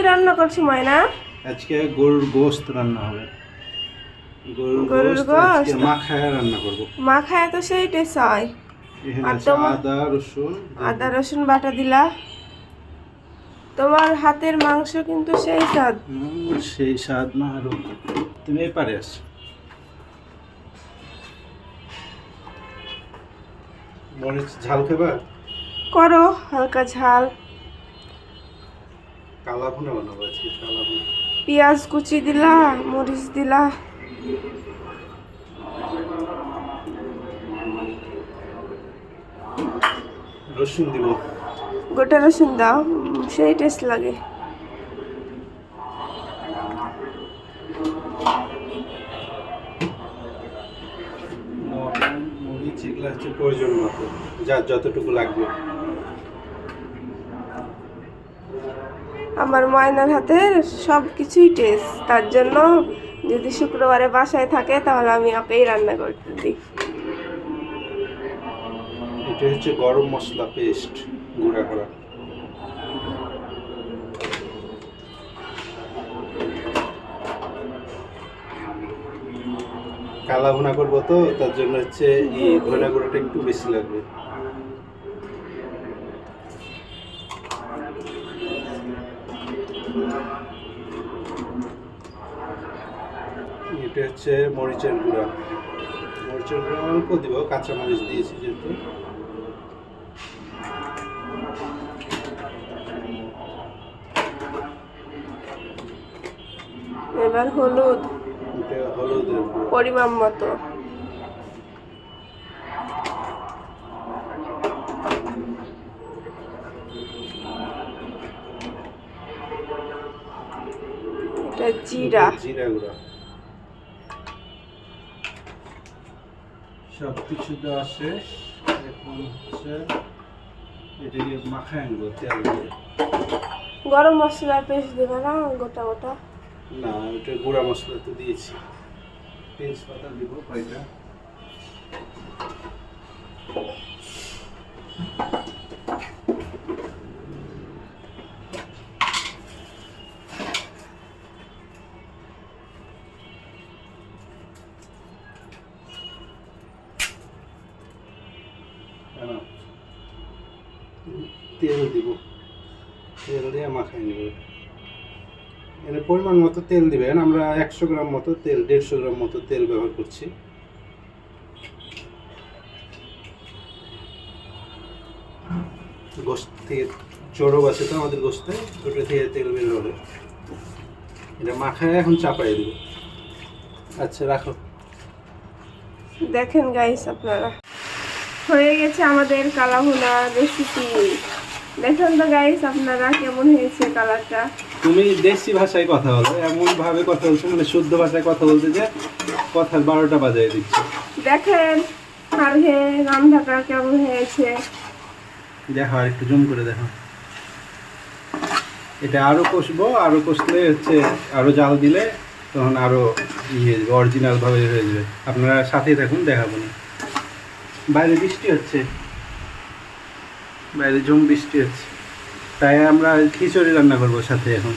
রান্না করছো ময়না? আজকে গরুর গোশত রান্না হবে। গরুর গোশত মাখায়া রান্না করব। মাখায় তো সেই টেস্ট হয়। এখানে আর আছে তোমার আদা রসুন বাটা দিলা। তোমার হাতের মাংস কিন্তু সেই স্বাদ। সেই স্বাদ না আরো। তুমি এপারে আসো। মরিচ ঝাল খাবা? করো হালকা ঝাল। কালা ভুনা বানাবো আজকে, কালা ভুনা। পেঁয়াজ কুচি দিলা, মরিচ দিলা। রসুন দিব। গোটা রসুন দাও, সেই টেস্ট লাগে। মরিচ এগুলো হচ্ছে প্রয়োজন মতো, যার যতটুকু লাগবে। আমার ময়নার হাতের সব কিছুই টেস্ট, তার জন্য যদি শুক্রবারে বাসায় থাকে তাহলে আমি ওকেই রান্না করতে দিই। এটা হচ্ছে গরম মশলা পেস্ট গুঁড়া করা। কালা ভুনা করবো তো, তার জন্য হচ্ছে এই ধনে গুঁড়োটা একটু বেশি লাগবে। এটা হচ্ছে মরিচের গুঁড়া। মরিচের গুঁড়া অল্প দিব, কাঁচা মরিচ দিয়েছি যেহেতু। এবার হলুদ এটা হলুদের গুঁড়া পরিমাণ মতো। এটা জিরা। জিরা গুঁড়া। সব কিছু দেওয়া শেষ। এখন হচ্ছে এটাকে মাখায় আনবো তেল দিয়ে। গরম মশলার পেস্ট দেবে না গোটা গোটা? না, এটা গুঁড়া মশলা তো দিয়েছি। তেজপাতা দিব কয়টা। তেল দিব, তেল দিয়ে মাখাই নেব। এর পরিমাণ মতো তেল দিবেন। আমরা 100 গ্রাম মতো তেল, 150 গ্রাম মতো তেল ব্যবহার করছি। গোশত থেকে চর্বি আছে তো আমাদের গোশতে, ওটা থেকে তেল বের হবে। এটা মাখায় এখন চাপাই দিব। আচ্ছা রাখো। দেখেন গাইস, আপনারা হয়ে গেছে আমাদের কালা ভুনা রেসিপি। দেখেন তো গাইস আপনারা কেমন হয়েছে কালারটা। তুমি দেশি ভাষায় কথা বলো, এমন ভাবে কথা বলছো মানে শুদ্ধ ভাষায় কথা বলতে যে কথার 12টা বাজায় দিচ্ছে। দেখেন আর হে রান্নাটা কেমন হয়েছে। দেখো আর একটু জুম করে দেখো। এটা আরো কষবো, আরো কষলে হচ্ছে আরো জাল দিলে তখন আরো ইয়ে অরিজিনাল ভাবে হয়ে যাবে। আপনারা সাথেই থাকুন, দেখাবো না। বাইরে বৃষ্টি হচ্ছে, বাইরে ঝুম বৃষ্টি হচ্ছে, তাই আমরা খিচুড়ি রান্না করবো সাথে এখন।